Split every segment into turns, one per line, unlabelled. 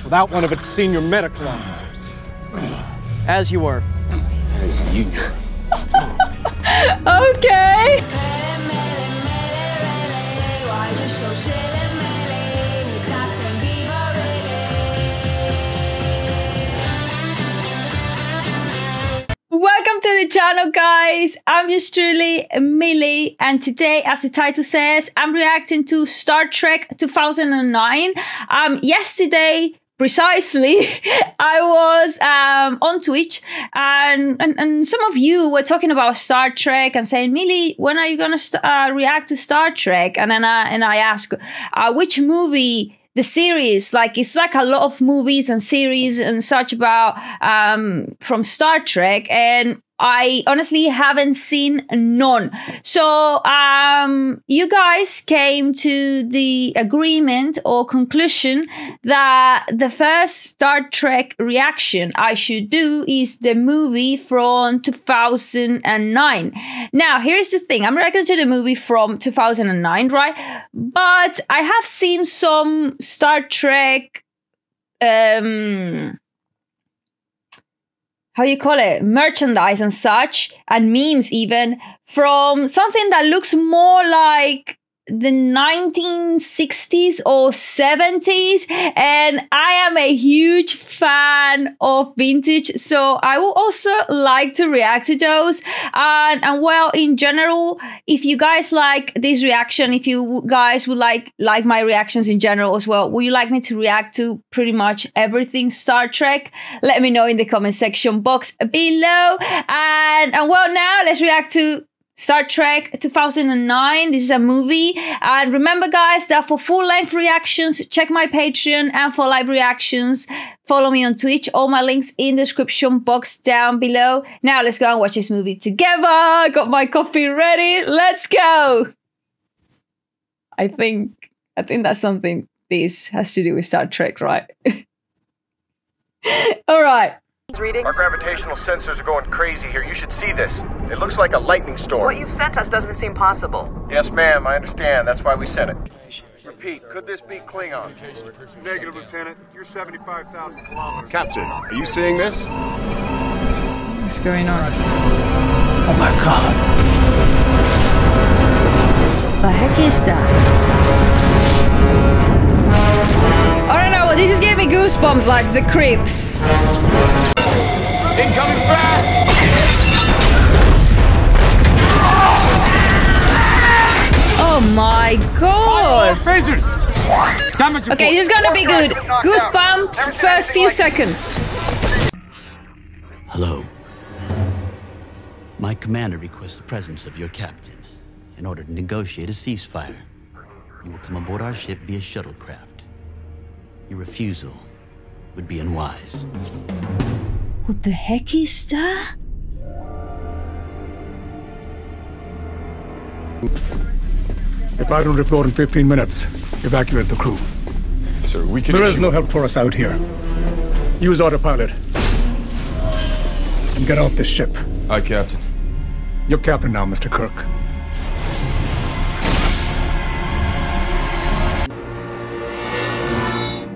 without one of its senior medical officers. As you were.
As you were.
Okay. Welcome to the channel, guys. I'm yours truly, Millie, and today, as the title says, I'm reacting to Star Trek 2009. Yesterday, precisely, I was on Twitch, and some of you were talking about Star Trek and saying, Millie, when are you gonna react to Star Trek? And then I asked, which movie? The series, like, it's like a lot of movies and series and such about from Star Trek, and I honestly haven't seen none. So you guys came to the agreement or conclusion that the first Star Trek reaction I should do is the movie from 2009. Now, here's the thing. I'm reacting to the movie from 2009, right? But I have seen some Star Trek how you call it, merchandise and such, and memes even, from something that looks more like the 1960s or 70s, and I am a huge fan of vintage, so I will also like to react to those. And well, in general, if you guys like this reaction, if you guys would like my reactions in general as well, would you like me to react to pretty much everything Star Trek? Let me know in the comment section box below. And well, now let's react to Star Trek 2009. This is a movie. And remember, guys, that for full-length reactions, check my Patreon, and for live reactions, follow me on Twitch. All my links in the description box down below. Now let's go and watch this movie together. Got my coffee ready. Let's go. I think that's something this has to do with Star Trek, right? All right.
Our gravitational sensors are going crazy here. You should see this. It looks like a lightning storm.
What you've sent us doesn't seem possible.
Yes, ma'am, I understand. That's why we sent it. Repeat, could this be Klingon?
Negative, Lieutenant. You're 75,000 kilometers.
Captain, are you seeing this?
What's going on?
Oh my God.
The heck is that? I don't know, this is giving me goosebumps like the creeps.
Incoming fast!
Oh my God!
Phasers! Damage
Okay, this is gonna be good. Goosebumps first few seconds.
Hello. My commander requests the presence of your captain in order to negotiate a ceasefire. You will come aboard our ship via shuttlecraft. Your refusal would be unwise.
What the heck is that?
If I don't report in 15 minutes, evacuate the crew.
Sir, we can
There is no help for us out here. Use autopilot. And get off this ship.
Aye, Captain.
You're captain now, Mr. Kirk.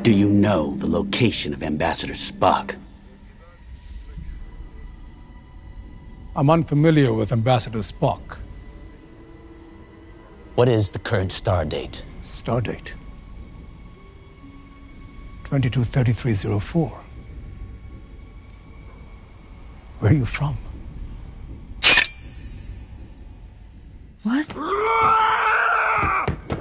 Do you know the location of Ambassador Spock?
I'm unfamiliar with Ambassador Spock.
What is the current star date?
Stardate 223304. Where are you from?
What?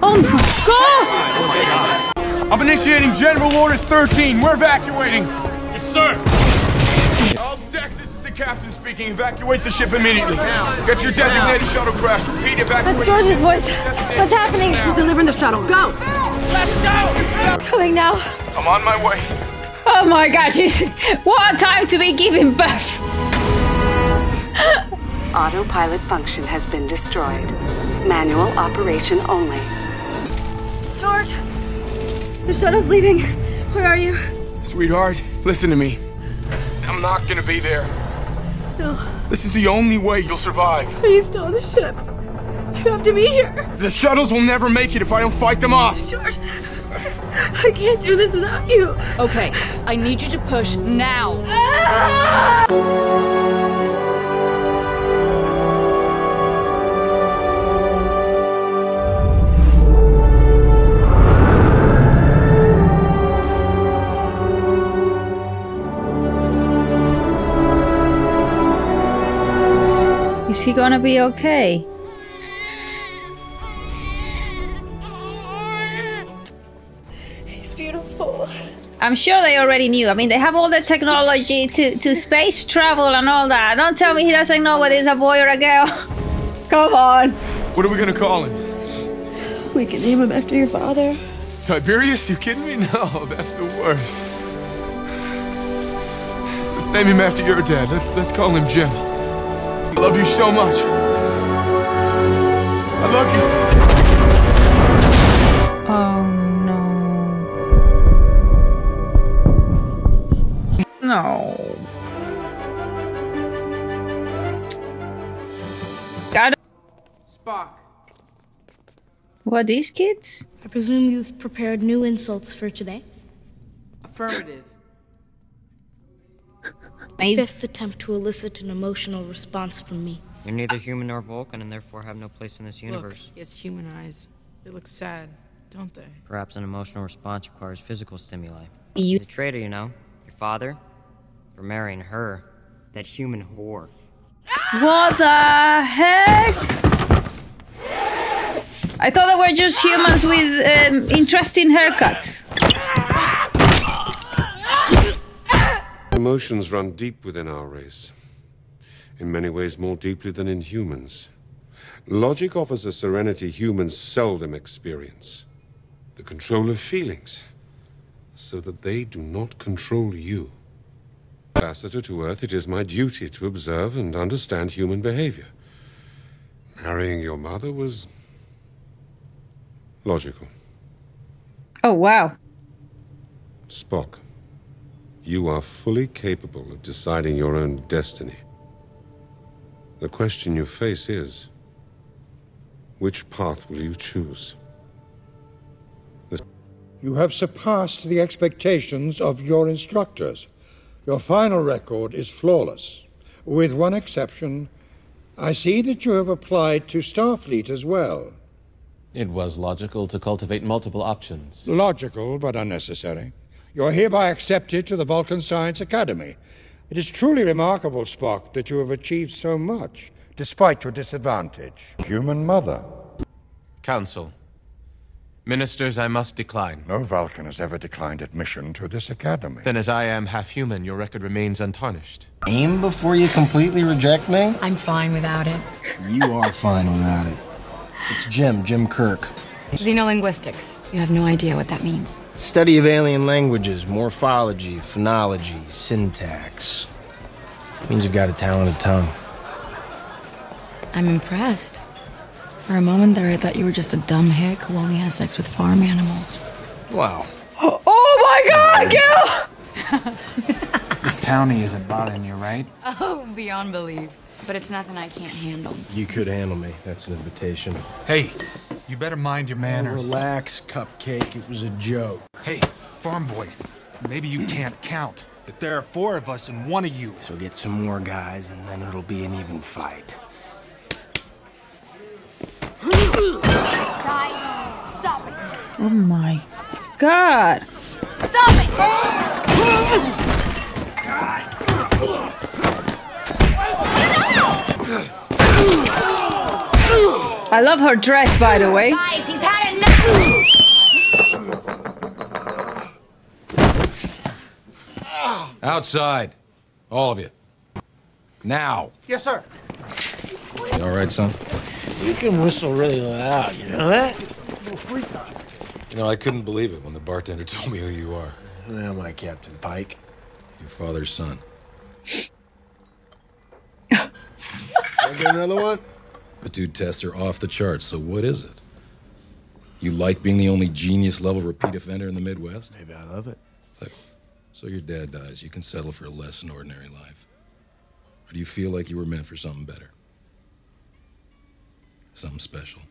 Oh my God!
I'm initiating General Order 13. We're evacuating.
Yes, sir.
All decks, this is the captain speaking. Evacuate the ship immediately. Get your designated shuttlecraft. Repeat, evacuate.
That's George's voice. What's happening?
We're delivering the shuttle. Go!
Let's go!
Coming now.
I'm on my way.
Oh my gosh, what a time to be giving birth!
Autopilot function has been destroyed. Manual operation only.
George, the shuttle's leaving. Where are you?
Sweetheart, listen to me. I'm not gonna be there.
No.
This is the only way you'll survive.
Are you still on the ship? You have to be here.
The shuttles will never make it if I don't fight them off.
George, I can't do this without you.
Okay, I need you to push now.
Is he gonna be okay?
He's beautiful.
I'm sure they already knew. I mean, they have all the technology to space travel and all that. Don't tell me he doesn't know whether it's a boy or a girl. Come on.
What are we gonna call him?
We can name him after your father.
Tiberius? You kidding me? No, that's the worst. Let's name him after your dad. Let's call him Jim. I love you so much. I love you.
Oh no. No. God.
Spock.
What, these kids?
I presume you've prepared new insults for today?
Affirmative.
Fifth attempt to elicit an emotional response from me.
You're neither human nor Vulcan, and therefore have no place in this universe.
Look, he has human eyes. They look sad, don't they?
Perhaps an emotional response requires physical stimuli.
You-
He's a traitor, you know. Your father, for marrying her, that human whore.
What the heck? I thought they were just humans with interesting haircuts.
Emotions run deep within our race, in many ways more deeply than in humans. Logic offers a serenity humans seldom experience, the control of feelings, so that they do not control you. Ambassador to Earth, it is my duty to observe and understand human behavior. Marrying your mother was logical.
Oh, wow.
Spock, you are fully capable of deciding your own destiny. The question you face is, which path will you choose?
You have surpassed the expectations of your instructors. Your final record is flawless. With one exception, I see that you have applied to Starfleet as well.
It was logical to cultivate multiple options.
Logical, but unnecessary. You're hereby accepted to the Vulcan Science Academy. It is truly remarkable, Spock, that you have achieved so much, despite your disadvantage. Human mother.
Council. Ministers, I must decline.
No Vulcan has ever declined admission to this academy.
Then as I am half human, your record remains untarnished.
Aim before you completely reject me?
I'm fine without it.
You are fine without it. It's Jim Kirk.
Xenolinguistics. You have no idea what that means.
Study of alien languages, morphology, phonology, syntax. Means you've got a talented tongue.
I'm impressed. For a moment there, I thought you were just a dumb hick who only has sex with farm animals.
Wow.
Oh my God, Gil!
This townie isn't bothering you, right?
Oh, beyond belief. But it's nothing I can't handle.
You could handle me. That's an invitation.
Hey, you better mind your manners.
Relax, Cupcake. It was a joke.
Hey, farm boy, maybe you can't count, but there are 4 of us and 1 of you.
So get some more guys, and then it'll be an even fight.
Guys, stop it.
Oh my God.
Stop it!
I love her dress, by the way.
Guys, he's had enough!
Outside. All of you. Now.
Yes, sir.
You all right, son?
You can whistle really loud, you know that?
You know, I couldn't believe it when the bartender told me who you are.
Well, my Captain Pike.
Your father's son.
Wanna get another one?
Aptitude tests are off the charts, so what is it? You like being the only genius-level repeat offender in the Midwest?
Maybe I love it.
Look, so your dad dies, you can settle for a less than ordinary life. Or do you feel like you were meant for something better? Something special?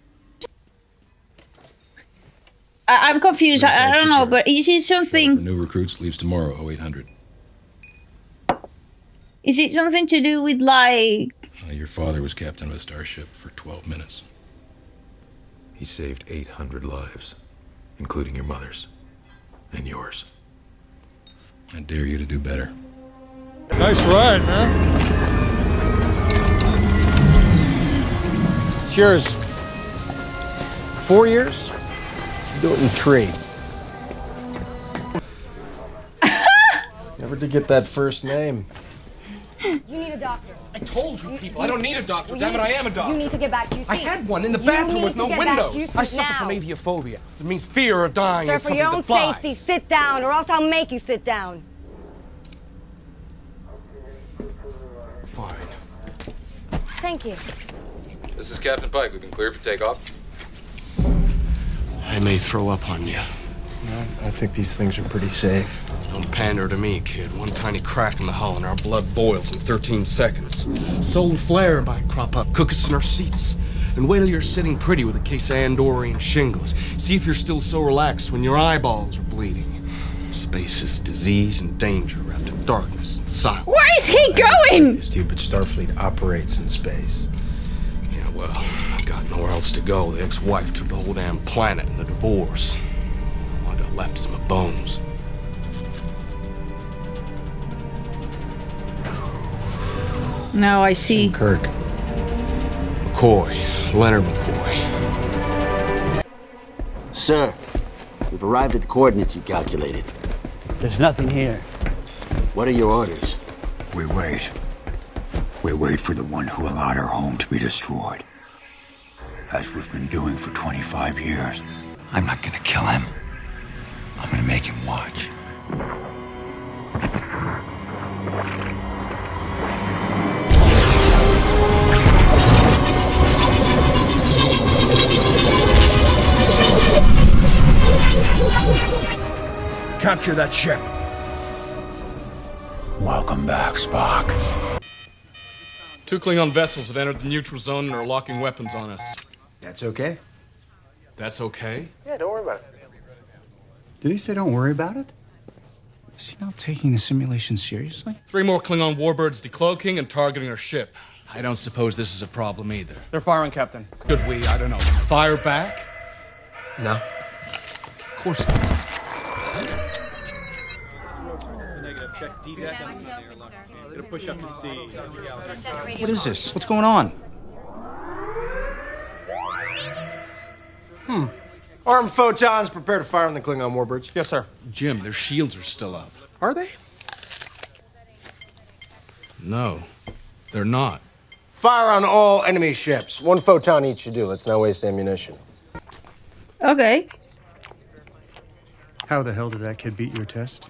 I'm confused. I don't know, but is it something...
For new recruits leaves tomorrow, 0800.
Is it something to do with, like...
Your father was captain of a starship for 12 minutes.
He saved 800 lives, including your mother's. And yours.
I dare you to do better.
Nice ride, man.
It's yours. 4 years? Do it in 3. Never did get that first name.
You need a doctor.
I told you people, I don't need a doctor. Damn it, I am a doctor.
You need to get back to your seat.
I had one in the bathroom with no windows. I suffer from aviophobia. It means fear of dying.
Sir, for your own safety, sit down, or else I'll make you sit down.
Fine.
Thank you.
This is Captain Pike. We've been cleared for takeoff.
I may throw up on you. No, I think these things are pretty safe. Don't pander to me, kid. One tiny crack in the hull and our blood boils in 13 seconds. Solar flare might crop up, cook us in our seats. And wait till you're sitting pretty with a case of Andorian shingles. See if you're still so relaxed when your eyeballs are bleeding. Space is disease and danger wrapped in darkness and silence.
Where is he going?
The stupid Starfleet operates in space. Yeah, well, I've got nowhere else to go. The ex-wife took the whole damn planet in the divorce. All I got left is my bones.
Now I see.
Kirk. McCoy. Leonard McCoy.
Sir, we've arrived at the coordinates you calculated.
There's nothing here.
What are your orders?
We wait. We wait for the one who allowed our home to be destroyed. As we've been doing for 25 years. I'm not gonna kill him. I'm gonna make him watch.
Capture that ship.
Welcome back, Spock.
2 Klingon vessels have entered the neutral zone and are locking weapons on us.
That's okay?
That's okay?
Yeah, don't worry about it.
Did he say don't worry about it? Is he not taking the simulation seriously?
3 more Klingon warbirds decloaking and targeting our ship. I don't suppose this is a problem either.
They're firing, Captain.
Should we, I don't know, fire back?
No.
Of course not.
Check D deck on the Gonna push up to C.
What is this? What's going on?
Armed photons, prepare to fire on the Klingon warbirds.
Yes, sir.
Jim, their shields are still up.
Are they?
No, they're not.
Fire on all enemy ships. 1 photon each should do. Let's not waste ammunition.
Okay.
How the hell did that kid beat your test?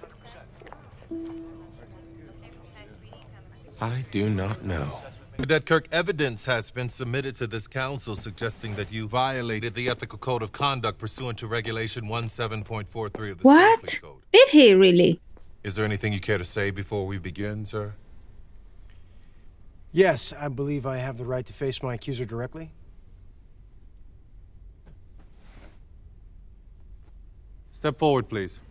I do not know.
Cadet Kirk, evidence has been submitted to this council suggesting that you violated the ethical code of conduct pursuant to regulation 17.43 of the
What?
Starfleet Code.
Did he really?
Is there anything you care to say before we begin, sir?
Yes, I believe I have the right to face my accuser directly.
Step forward, please.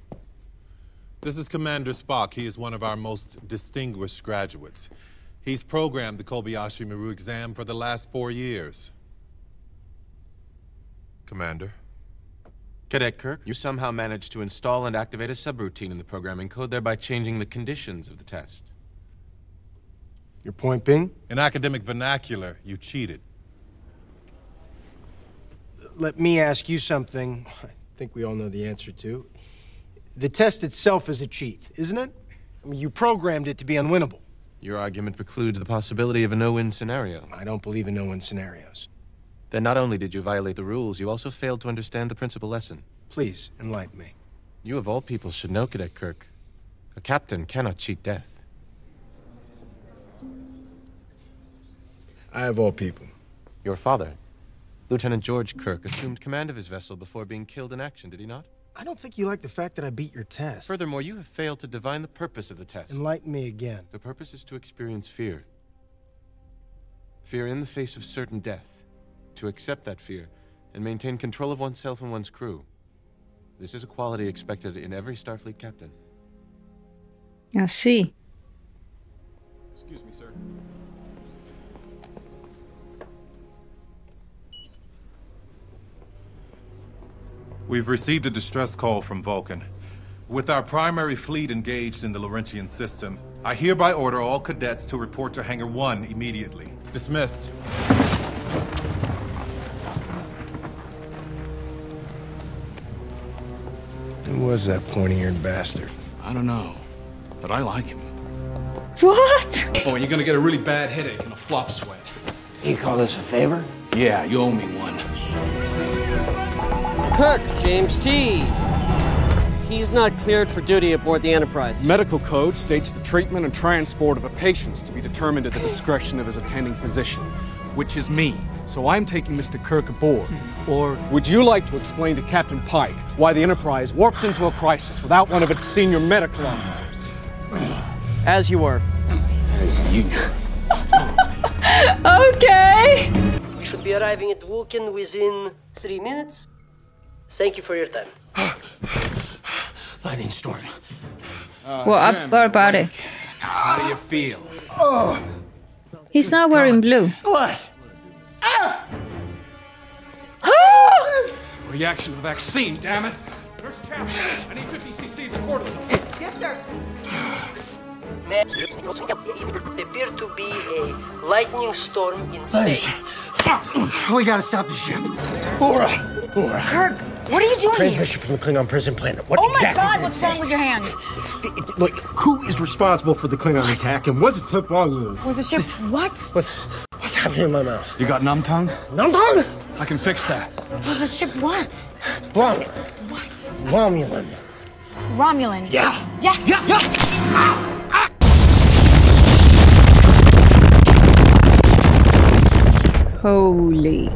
This is Commander Spock. He is one of our most distinguished graduates. He's programmed the Kobayashi Maru exam for the last 4 years. Commander?
Cadet Kirk, you somehow managed to install and activate a subroutine in the programming code, thereby changing the conditions of the test.
Your point being?
In academic vernacular, you cheated.
Let me ask you something I think we all know the answer to. The test itself is a cheat, isn't it? I mean, you programmed it to be unwinnable.
Your argument precludes the possibility of a no-win scenario.
I don't believe in no-win scenarios.
Then not only did you violate the rules, you also failed to understand the principal lesson.
Please, enlighten me.
You of all people should know, Cadet Kirk. A captain cannot cheat death.
I of all people.
Your father, Lieutenant George Kirk, assumed command of his vessel before being killed in action, did he not?
I don't think you like the fact that I beat your test.
Furthermore, you have failed to divine the purpose of the test.
Enlighten me again.
The purpose is to experience fear. Fear in the face of certain death. To accept that fear and maintain control of oneself and one's crew. This is a quality expected in every Starfleet captain.
I see.
Excuse me, sir.
We've received a distress call from Vulcan. With our primary fleet engaged in the Laurentian system, I hereby order all cadets to report to Hangar 1 immediately. Dismissed.
Who was that pointy-eared bastard?
I don't know, but I like him.
What?
Oh, you're gonna get a really bad headache and a flop sweat.
You call this a favor?
Yeah, you owe me one.
Kirk, James T. He's not cleared for duty aboard the Enterprise.
Medical code states the treatment and transport of a patient is to be determined at the discretion of his attending physician, which is me. So I'm taking Mr. Kirk aboard. Or would you like to explain to Captain Pike why the Enterprise warped into a crisis without one of its senior medical officers?
As you were.
As you were.
Okay.
We should be arriving at Vulcan within 3 minutes. Thank you for your time.
Lightning storm.
What about it?
How do you feel?
Oh.
He's not wearing blue.
What? Ah!
Reaction to the vaccine, damn it! Nurse Captain, I need 50 cc's of cortisone.
Yes, sir. It appeared to be a lightning storm in space.
We gotta stop the ship. Laura!
Kirk, what are you doing?
Transmission from the Klingon prison planet. What
Oh my
exactly
God, what's wrong with your hands?
Look, who is responsible for the Klingon attack, and was it clip wrong?
Was the ship what?
What's happening in my mouth?
You got numb tongue?
Numb tongue?
I can fix that.
Was the ship what?
Romulan.
What?
Romulan.
Romulan.
Yeah.
Yes.
Yeah.
Holy.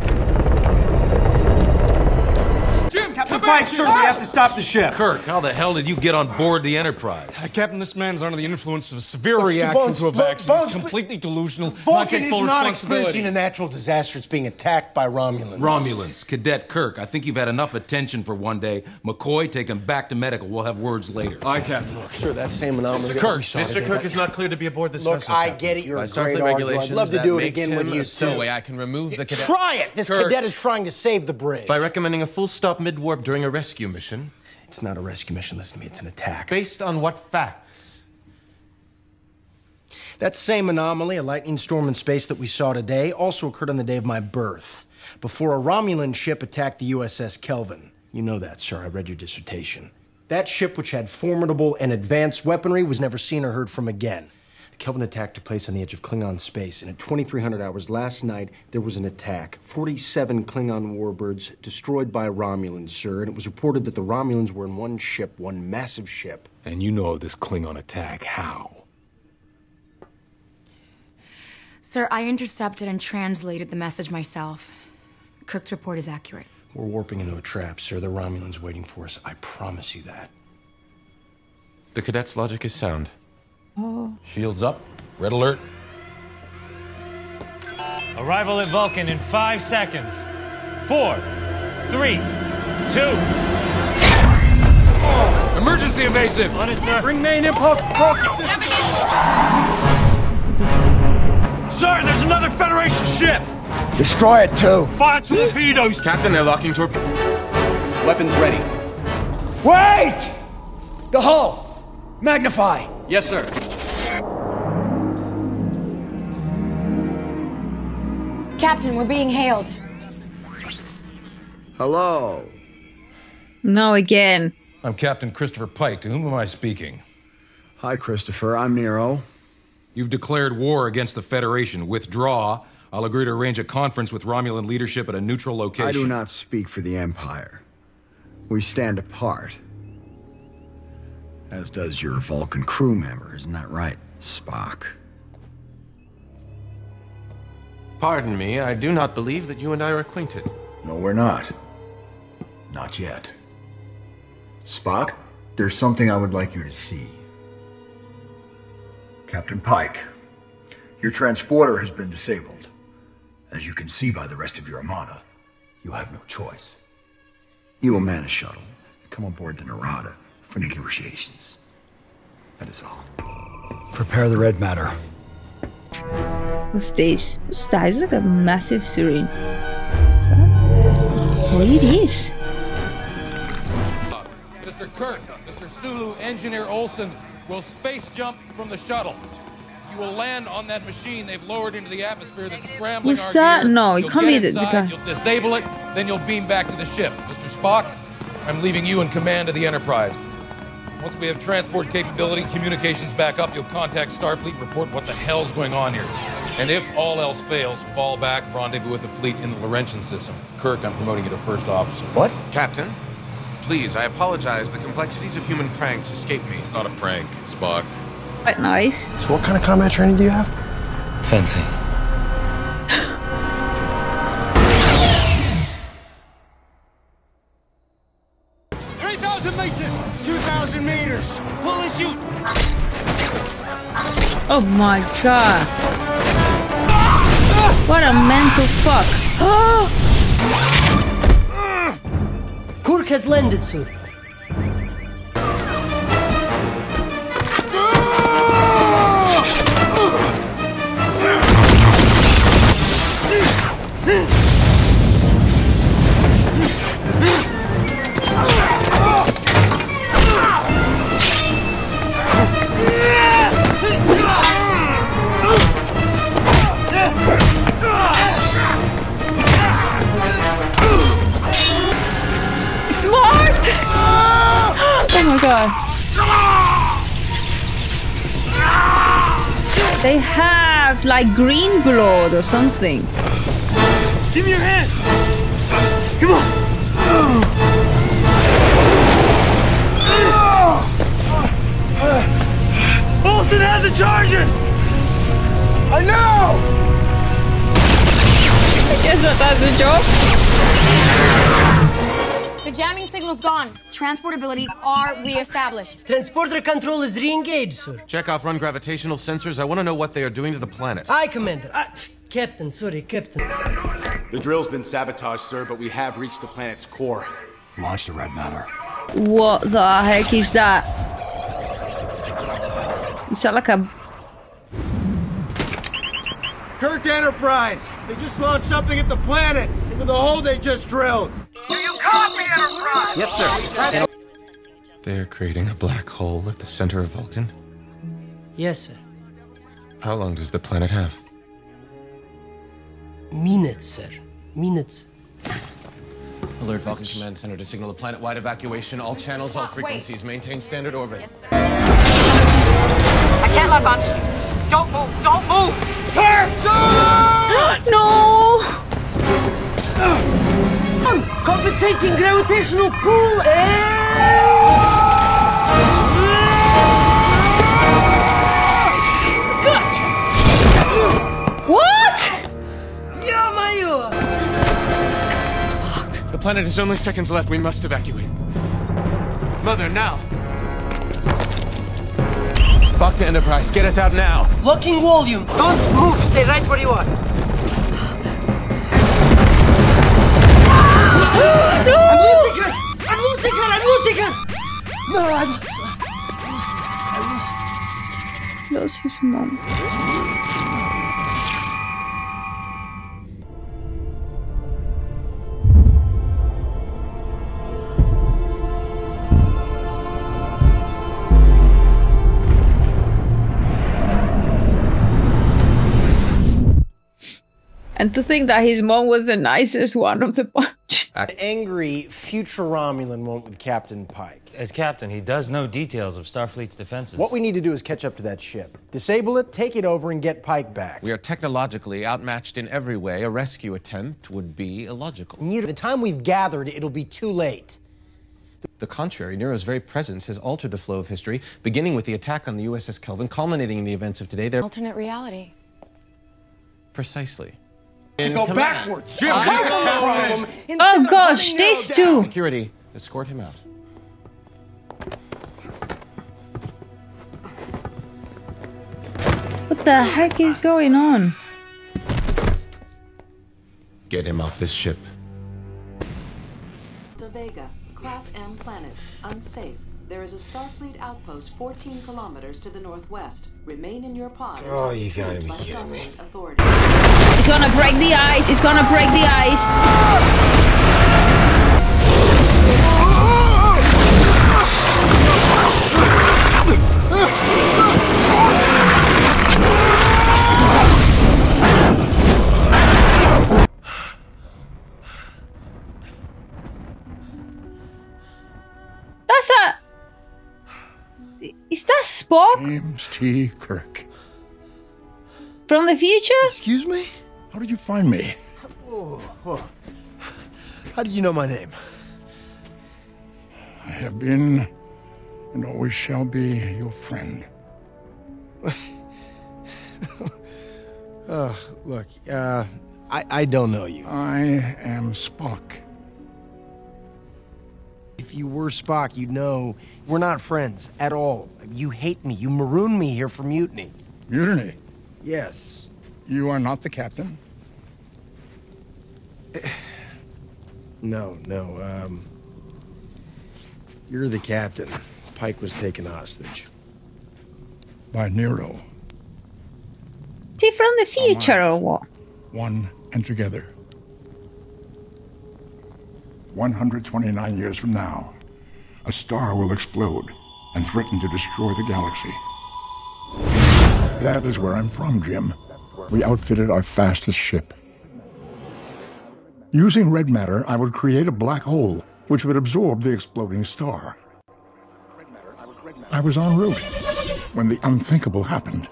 Captain Pike, sir, we have to stop the ship.
Kirk, how the hell did you get on board the Enterprise?
Captain, this man's under the influence of a severe reaction to a vaccine. He's completely delusional.
Vulcan is not experiencing a natural disaster. It's being attacked by Romulans.
Romulans. Cadet Kirk, I think you've had enough attention for one day. McCoy, take him back to medical. We'll have words later.
Aye, Captain.
Look, sir, that same anomaly.
Mr. Kirk is not cleared to be aboard this vessel.
Look, I get it. You're
By
a great
Starfleet
arguer.
regulations,
I'd love to
that
do it
makes
again with
him
you,
a
too.
stowaway. I can remove the cadet.
Try it. This
Kirk.
cadet is trying to save the bridge.
By recommending a full stop mid-warp during a rescue mission.
It's not a rescue mission. Listen to me. It's an attack.
Based on what facts?
That same anomaly, a lightning storm in space that we saw today, also occurred on the day of my birth, before a Romulan ship attacked the USS Kelvin. You know that, sir. I read your dissertation. That ship, which had formidable and advanced weaponry, was never seen or heard from again. The Kelvin attack took place on the edge of Klingon space, and at 2300 hours last night, there was an attack. 47 Klingon warbirds destroyed by Romulans, sir, and it was reported that the Romulans were in one ship, one massive ship.
And you know of this Klingon attack. How?
Sir, I intercepted and translated the message myself. Kirk's report is accurate.
We're warping into a trap, sir. The Romulans waiting for us. I promise you that.
The cadet's logic is sound.
Oh.
Shields up. Red alert.
Arrival at Vulcan in 5 seconds. 4, 3, 2.
Emergency evasive.
On it, sir.
Bring main impulse broken.
Sir, there's another Federation ship!
Destroy it, too.
Fire torpedoes!
Captain, they're locking torpedoes.
Weapons ready. Wait! The hull! Magnify!
Yes, sir.
Captain, we're being hailed.
Hello.
No, again.
I'm Captain Christopher Pike. To whom am I speaking?
Hi, Christopher. I'm Nero.
You've declared war against the Federation. Withdraw. I'll agree to arrange a conference with Romulan leadership at a neutral location.
I do not speak for the Empire. We stand apart. As does your Vulcan crew member, isn't that right, Spock?
Pardon me, I do not believe that you and I are acquainted.
No, we're not. Not yet. Spock, there's something I would like you to see. Captain Pike, your transporter has been disabled. As you can see by the rest of your armada, you have no choice. You will man a shuttle. come aboard the Narada for negotiations. That is all. Prepare the red matter.
What's this? What's that? It's like a massive syringe. What's that? Oh, it is.
Mr. Kirk, Mr. Sulu, Engineer Olson will space jump from the shuttle. You will land on that machine they've lowered into the atmosphere that's scrambling
What's
our
that?
gear.
No, it
You'll
can't
get
be the
inside,
guy.
You'll disable it, then you'll beam back to the ship. Mr. Spock, I'm leaving you in command of the Enterprise. Once we have transport capability, communications back up, you'll contact Starfleet and report what the hell's going on here. And if all else fails, fall back, rendezvous with the fleet in the Laurentian system. Kirk, I'm promoting you to first officer.
What? Captain? Please, I apologize. The complexities of human pranks escape me. It's not a prank, Spock.
Quite nice.
So what kind of combat training do you have?
Fencing.
3,000 meters! 2,000 meters! Pull and shoot!
Oh my god. What a mental fuck. Oh!
Kirk has landed, sir.
Smart! Oh my god. They have like green blood or something.
Give me your hand! Come on! Olsen has the charges! I know!
I guess that's a joke.
The jamming signal's gone. Transport abilities are re-established.
Transporter control is re-engaged, sir.
Check off run gravitational sensors. I want to know what they are doing to the planet.
Aye, Commander. Captain, sorry, Captain.
The drill's been sabotaged, sir, but we have reached the planet's core.
Launch the red matter.
What the heck is that? Is that like a...
Kirk Enterprise! They just launched something at the planet into the hole they just drilled. Do you copy, Enterprise?
Yes, sir. They're creating a black hole at the center of Vulcan?
Yes, sir.
How long does the planet have?
Minutes, sir. Minutes.
Alert Vulcan Command Center to signal a planet-wide evacuation. All channels, all frequencies. Maintain standard orbit.
Yes, sir.
I can't let on. Don't move! Don't move! Here!
No!
Compensating gravitational pull
What?
Spock. The planet has only seconds left. We must evacuate. Mother, now. Spock to Enterprise. Get us out now.
Locking volume. Don't move. Stay right where you are.
No!
I'm losing her! I'm losing her! I'm losing her! No, I
Lost his mom. And to think that his mom was the nicest one of the bunch.
An angry future Romulan went with Captain Pike.
As captain, he does know details of Starfleet's defenses.
What we need to do is catch up to that ship. Disable it, take it over, and get Pike back.
We are technologically outmatched in every way. A rescue attempt would be illogical.
By the time we've gathered, it'll be too late.
The contrary, Nero's very presence has altered the flow of history, beginning with the attack on the USS Kelvin, culminating in the events of today.
Alternate reality.
Precisely.
To go backwards. Jim, problem.
Oh gosh, these two.
Security, escort him out.
What the heck is going on?
Get him off this ship.
De Vega, Class M
planet. Unsafe. There is a Starfleet outpost 14 kilometers to the northwest. Remain in your pod.
Oh, you gotta be kidding me.
It's gonna break the ice. It's gonna break the ice. That's a... Is that Spock?
James T. Kirk.
From the future?
Excuse me? How did you find me?
Oh. How did you know my name?
I have been and always shall be your friend.
Look, I don't know you.
I am Spock.
If you were Spock, you'd know we're not friends at all. You hate me. You maroon me here for mutiny.
Mutiny?
Yes.
You are not the captain?
No. You're the captain. Pike was taken hostage.
By Nero.
Is he from the future or what?
One and together. 129 years from now, a star will explode and threaten to destroy the galaxy. That is where I'm from, Jim. We outfitted our fastest ship. Using red matter, I would create a black hole, which would absorb the exploding star. I was en route when the unthinkable happened.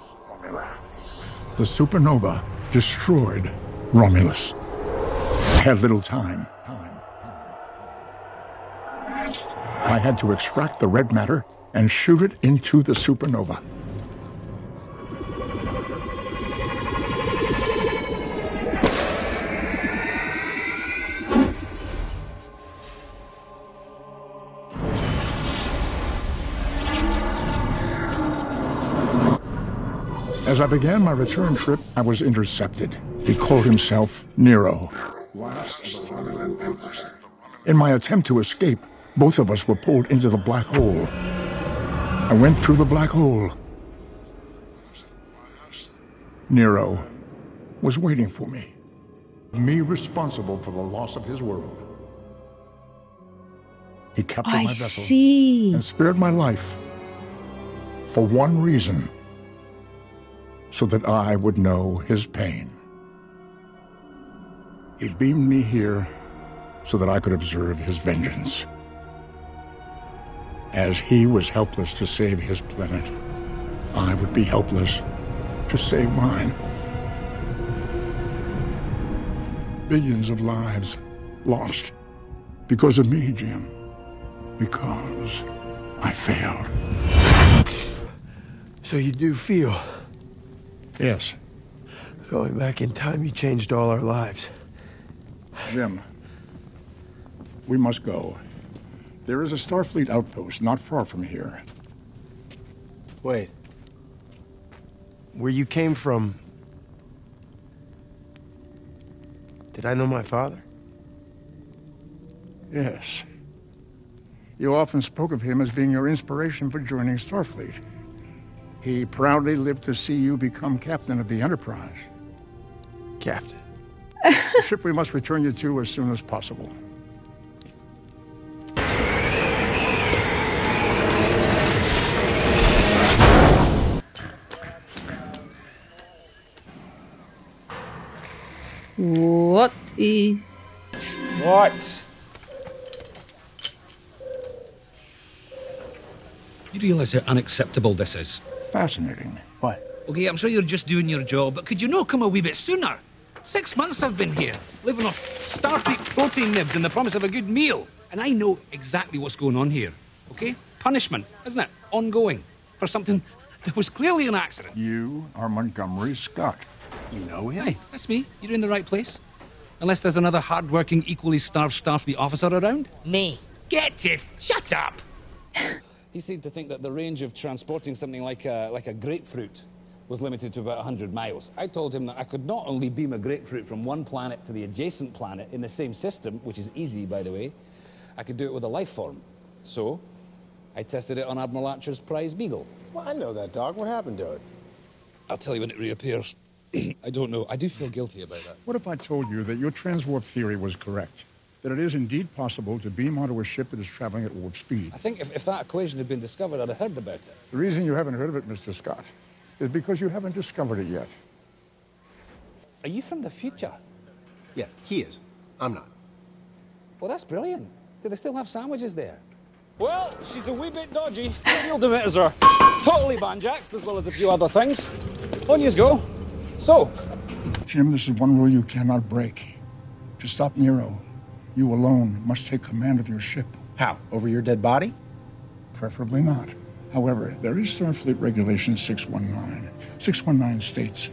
The supernova destroyed Romulus. I had little time. I had to extract the red matter and shoot it into the supernova. As I began my return trip, I was intercepted. He called himself Nero. In my attempt to escape, both of us were pulled into the black hole. I went through the black hole. Nero was waiting for me. Me responsible for the loss of his world. He captured my vessel and spared my life for one reason. So that I would know his pain. He beamed me here so that I could observe his vengeance. As he was helpless to save his planet, I would be helpless to save mine. Billions of lives lost because of me, Jim. Because I failed.
So you do feel...
Yes.
Going back in time, you changed all our lives.
Jim, we must go. There is a Starfleet outpost not far from here.
Wait. Where you came from... Did I know my father?
Yes. You often spoke of him as being your inspiration for joining Starfleet. He proudly lived to see you become captain of the Enterprise.
Captain?
The ship we must return you to as soon as possible.
What is...
What?
You realise how unacceptable this is?
Fascinating.
What?
Okay, I'm sure you're just doing your job, but could you not come a wee bit sooner? 6 months I've been here, living off Starfleet protein nibs and the promise of a good meal. And I know exactly what's going on here, okay? Punishment, isn't it? Ongoing. For something that was clearly an accident.
You are Montgomery Scott.
You know him?
Hey, that's me. You're in the right place. Unless there's another hard-working, equally starved Starfleet officer around.
Me.
Get it! Shut up! He seemed to think that the range of transporting something like a grapefruit was limited to about 100 miles. I told him that I could not only beam a grapefruit from one planet to the adjacent planet in the same system, which is easy, by the way, I could do it with a life form. So, I tested it on Admiral Archer's prize beagle.
Well, I know that dog. What happened to it?
I'll tell you when it reappears. I don't know. I do feel guilty about that.
What if I told you that your transwarp theory was correct? That it is indeed possible to beam onto a ship that is traveling at warp speed?
I think if that equation had been discovered, I'd have heard about it.
The reason you haven't heard of it, Mr. Scott, is because you haven't discovered it yet.
Are you from the future?
Yeah, he is. I'm not.
Well, that's brilliant. Do they still have sandwiches there? Well, she's a wee bit dodgy. Field emitters are totally banjaxed, as well as a few other things. On you go. So.
Jim, this is one rule you cannot break. To stop Nero, you alone must take command of your ship.
How? Over your dead body?
Preferably not. However, there is Starfleet Regulation 619. 619 states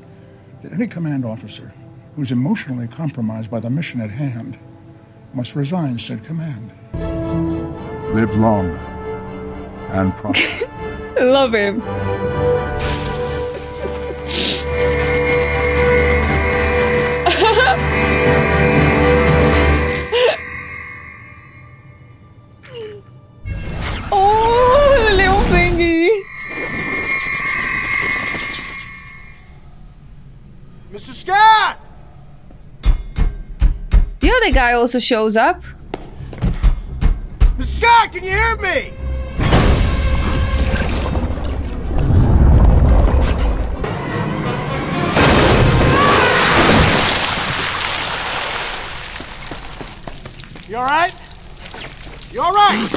that any command officer who's emotionally compromised by the mission at hand must resign said command. Live long and prosper.
Love him. Oh, the little thingy.
Mr. Scott!
The other guy also shows up.
Mr. Scott, can you hear me? You all right? You all right?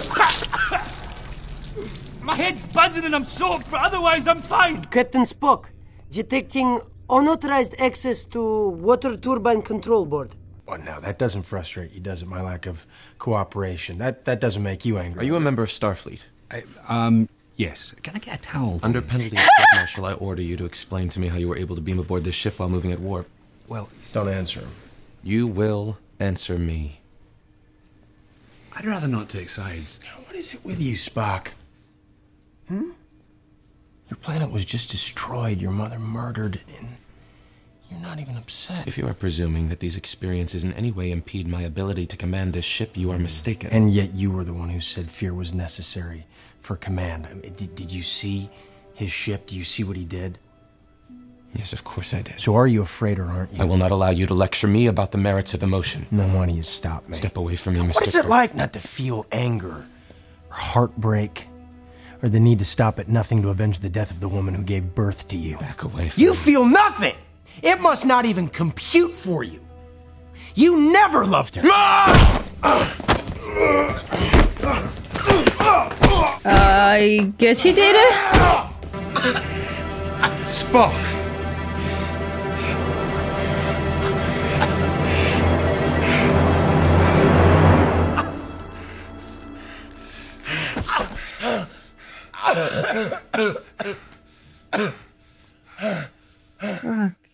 My head's buzzing and I'm soaked, but otherwise I'm fine.
Captain Spock, detecting unauthorized access to water turbine control board.
Oh, no, that doesn't frustrate you, does it? My lack of cooperation. That doesn't make you angry.
Are you a member of Starfleet?
Yes. Can I get a towel?
Under penalty of court-martial, I order you to explain to me how you were able to beam aboard this ship while moving at warp.
Well, don't answer him.
You will answer me.
I'd rather not take sides.
What is it with you, Spock? Your planet was just destroyed, your mother murdered, and you're not even upset.
If you are presuming that these experiences in any way impede my ability to command this ship, you are mistaken.
And yet you were the one who said fear was necessary for command. I mean, did you see his ship? Do you see what he did?
Yes, of course I did.
So are you afraid or aren't you?
I will not allow you to lecture me about the merits of emotion.
Then why don't you stop me?
Step away from me, Mr.
What is it like not to feel anger, or heartbreak, or the need to stop at nothing to avenge the death of the woman who gave birth to you?
Back away from
You
me.
feel nothing! It must not even compute for you. You never loved her.
I guess he did it.
Spock.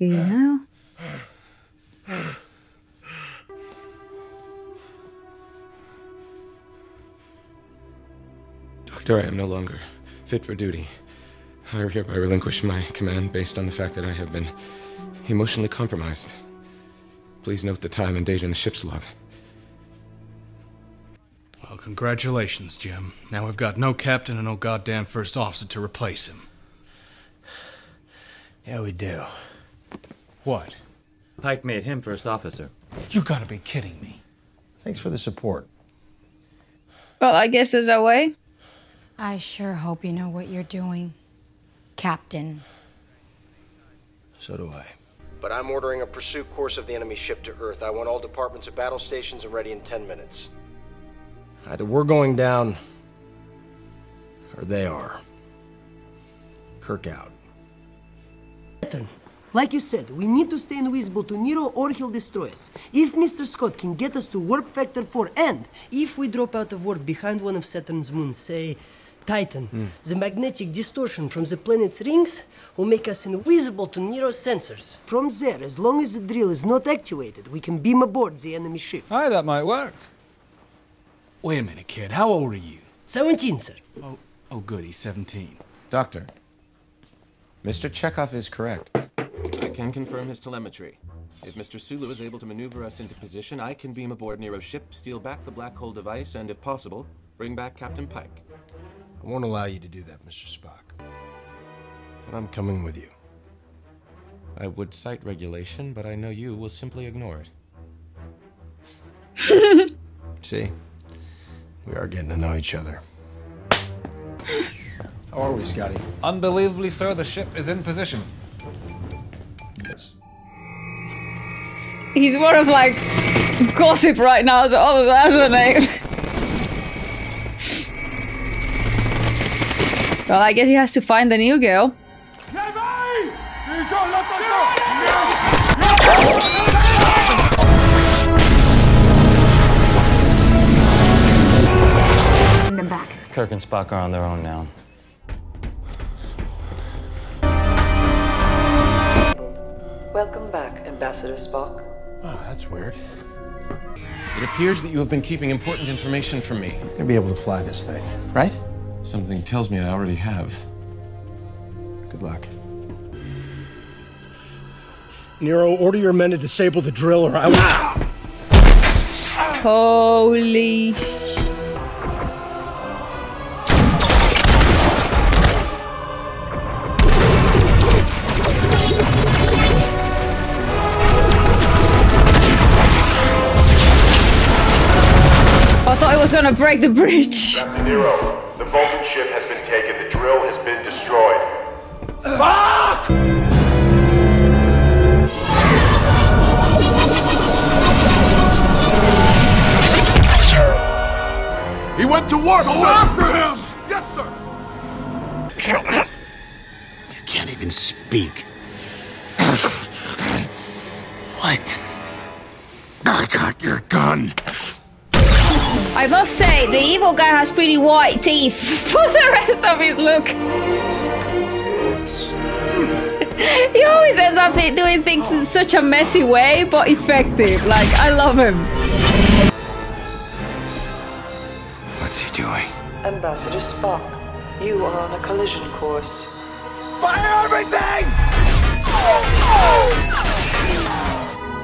Okay, now.
Doctor, I am no longer fit for duty. I hereby relinquish my command based on the fact that I have been emotionally compromised. Please note the time and date in the ship's log.
Well, congratulations, Jim. Now we've got no captain and no goddamn first officer to replace him.
Yeah, we do.
What?
Pike made him first officer.
You gotta be kidding me.
Thanks for the support.
Well, I guess there's a way.
I sure hope you know what you're doing, Captain.
So do I. But I'm ordering a pursuit course of the enemy ship to Earth. I want all departments at battle stations and ready in 10 minutes. Either we're going down, or they are. Kirk out.
Like you said, we need to stay invisible to Nero or he'll destroy us. If Mr. Scott can get us to warp factor 4 and if we drop out of warp behind one of Saturn's moons, say Titan, the magnetic distortion from the planet's rings will make us invisible to Nero's sensors. From there, as long as the drill is not activated, we can beam aboard the enemy ship.
Aye, that might work.
Wait a minute, kid. How old are you?
17, sir.
Oh, good. He's 17.
Doctor, Mr. Chekhov is correct. I can confirm his telemetry. If Mr. Sulu is able to maneuver us into position, I can beam aboard Nero's ship, steal back the black hole device, and if possible, Bring back Captain Pike.
I won't allow you to do that, Mr. Spock. And I'm coming with you.
I would cite regulation, but I know you will simply ignore it.
See? We are getting to know each other. How are we, Scotty?
Unbelievably, sir, the ship is in position.
He's more of like gossip right now, so oh, that's the name. Well, I guess he has to find the new girl.
Bring them back.
Kirk and Spock are on their own now.
Welcome back, Ambassador Spock.
Oh, that's weird.
It appears that you have been keeping important information from me.
You're gonna be able to fly this thing, right?
Something tells me I already have.
Good luck. Nero, order your men to disable the drill or I will...
Holy... I thought it was gonna break the bridge.
Captain Nero, the Vulcan ship has been taken. The drill has been destroyed. Fuck!
He went to warp! Go after him! Yes, sir!
You can't even speak. What? I got your gun.
I must say, the evil guy has pretty white teeth for the rest of his look. He always ends up doing things in such a messy way, but effective. Like, I love him.
What's he doing?
Ambassador Spock, you are on a collision course.
Fire everything!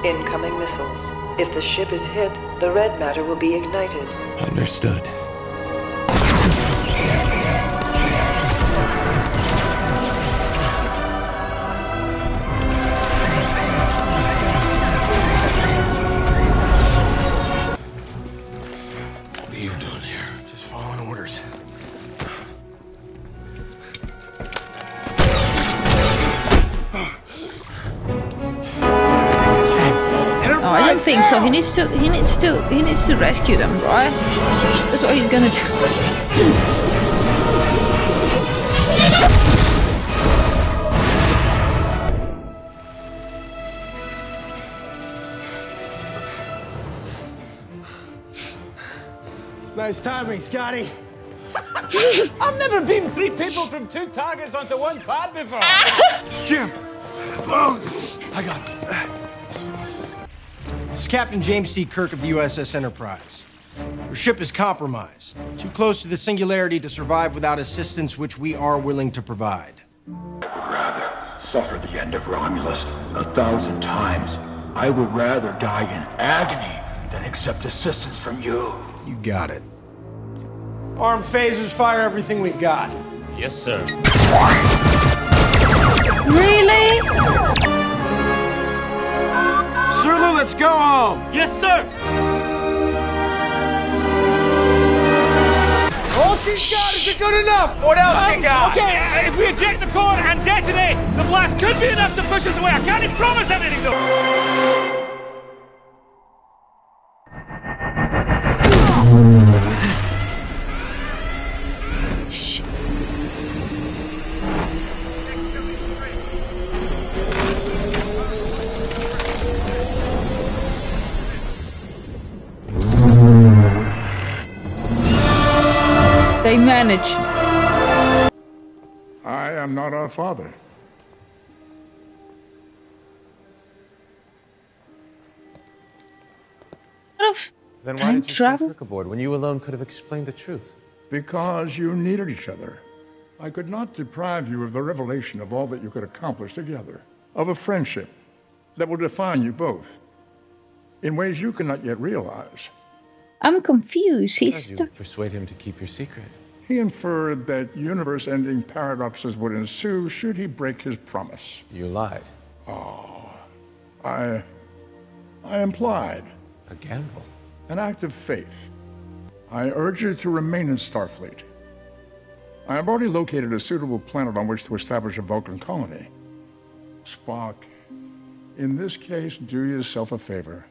Incoming missiles. If the ship is hit, the red matter will be ignited.
Understood.
What are you doing here? Just following orders.
Oh, I don't think so. He needs to rescue them, right? That's what he's gonna do.
Nice timing, Scotty.
I've never beamed 3 people from 2 targets onto 1 pad before.
Jim! Oh, I got him. This is Captain James C. Kirk of the USS Enterprise. Your ship is compromised. Too close to the singularity to survive without assistance, which we are willing to provide.
I would rather suffer the end of Romulus 1,000 times. I would rather die in agony than accept assistance from you.
You got it. Armed phasers, fire everything we've got.
Yes, sir.
Really?
Sulu, let's go home.
Yes, sir.
All she's got isn't good enough. What else you got?
Okay, if we eject the core and detonate, the blast could be enough to push us away. I can't even promise anything, though.
They managed.
I am not our father.
Then why
Time
did you
travel?
send Kirk aboard when you alone could have explained the truth?
Because you needed each other. I could not deprive you of the revelation of all that you could accomplish together, of a friendship that will define you both in ways you cannot yet realize.
I'm confused.
How did you persuade him to keep your secret?
He inferred that universe-ending paradoxes would ensue should he break his promise.
You lied.
Oh, I implied.
A gamble.
An act of faith. I urge you to remain in Starfleet. I have already located a suitable planet on which to establish a Vulcan colony. Spock, in this case, do yourself a favor.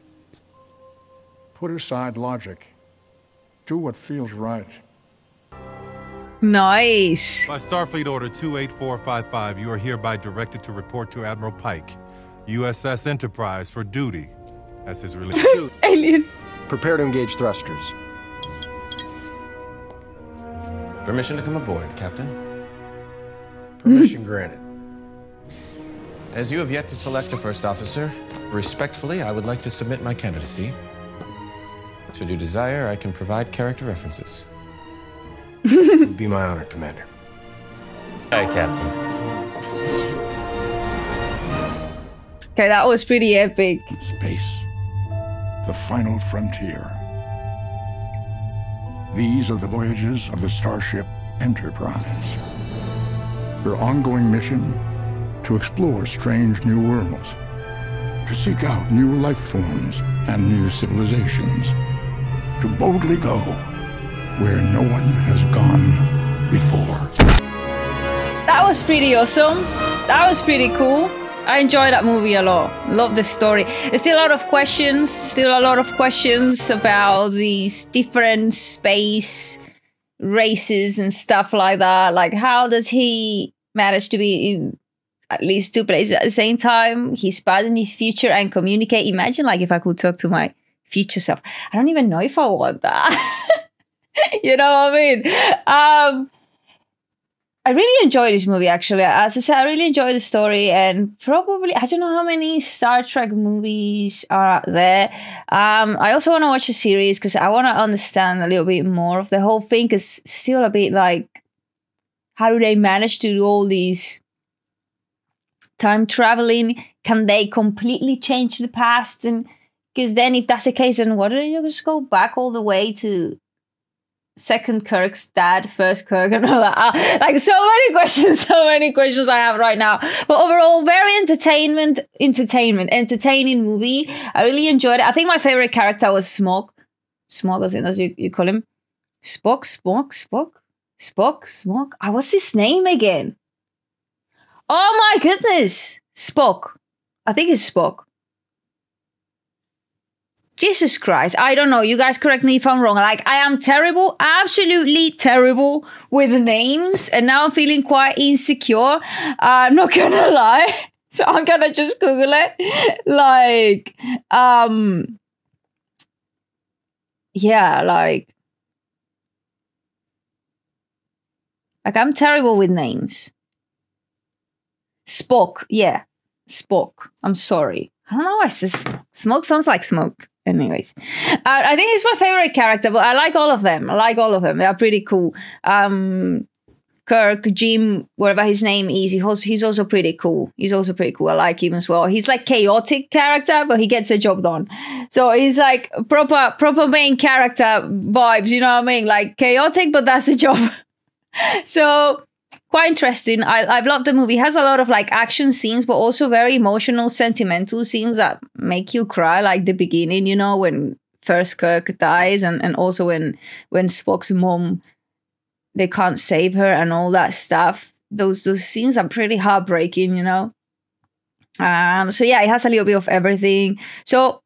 Put aside logic. Do what feels right.
Nice.
By Starfleet Order 28455, you are hereby directed to report to Admiral Pike, USS Enterprise, for duty as his release.
Alien.
Prepare to engage thrusters.
Permission to come aboard, Captain.
Permission granted.
As you have yet to select a first officer, respectfully, I would like to submit my candidacy. Should you desire, I can provide character references.
It would be my honor, Commander.
Hi, Captain.
Okay, that was pretty epic.
Space. The final frontier. These are the voyages of the starship Enterprise. Her ongoing mission, to explore strange new worlds, to seek out new life forms and new civilizations, to boldly go where no one has gone before.
That was pretty awesome. That was pretty cool. I enjoyed that movie a lot. Love the story. There's still a lot of questions about these different space races and stuff like that. Like, how does he manage to be in at least two places at the same time? He's bad in his future and communicate. Imagine, like, if I could talk to my future self. I don't even know if I want that. You know what I mean? I really enjoyed this movie, actually. As I said, I really enjoyed the story, and probably, I don't know how many Star Trek movies are out there. I also want to watch the series because I want to understand a little bit more of the whole thing, because it's still a bit like, how do they manage to do all these time traveling? Can they completely change the past? And because then if that's the case, then what do they just go back all the way to second Kirk's dad, first Kirk, and all that? Like, so many questions I have right now. But overall, very entertaining movie. I really enjoyed it. I think my favorite character was Smog, I think that's you call him. Spock. What's his name again? Oh my goodness. Spock. I think it's Spock. Jesus Christ, I don't know. You guys correct me if I'm wrong. Like, I am terrible, absolutely terrible with names. And now I'm feeling quite insecure. Not gonna lie. So I'm gonna just Google it. Like, yeah, like I'm terrible with names. Spock, yeah. Spock. I'm sorry. I don't know why I said smoke sounds like smoke. Anyways, I think he's my favorite character, but I like all of them. They're pretty cool. Kirk, Jim, whatever his name is, he's also pretty cool. I like him as well. He's like chaotic character, but he gets the job done. So he's like proper main character vibes, you know what I mean? Like chaotic, but that's the job. So quite interesting. I've loved the movie. It has a lot of like action scenes, but also very emotional, sentimental scenes that make you cry, like the beginning, you know, when first Kirk dies, and also when Spock's mom, they can't save her and all that stuff. Those scenes are pretty heartbreaking, you know. So yeah, it has a little bit of everything. So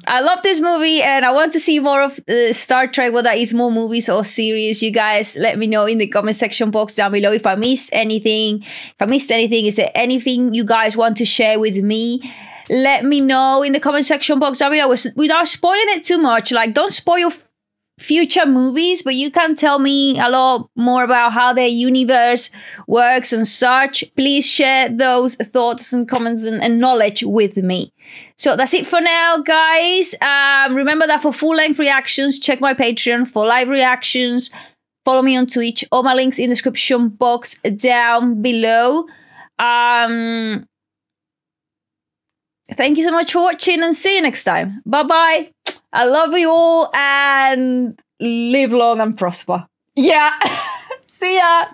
I love this movie, and I want to see more of Star Trek, whether it's more movies or series. You guys let me know in the comment section box down below if I missed anything. Is there anything you guys want to share with me? Let me know in the comment section box down below without spoiling it too much. Like, don't spoil future movies, but you can tell me a lot more about how their universe works and such. Please share those thoughts and comments and knowledge with me. So that's it for now, guys. Remember that for full-length reactions, check my Patreon. For live reactions, follow me on Twitch. All my links in the description box down below. Thank you so much for watching, and see you next time. Bye-bye. I love you all and live long and prosper. Yeah. See ya.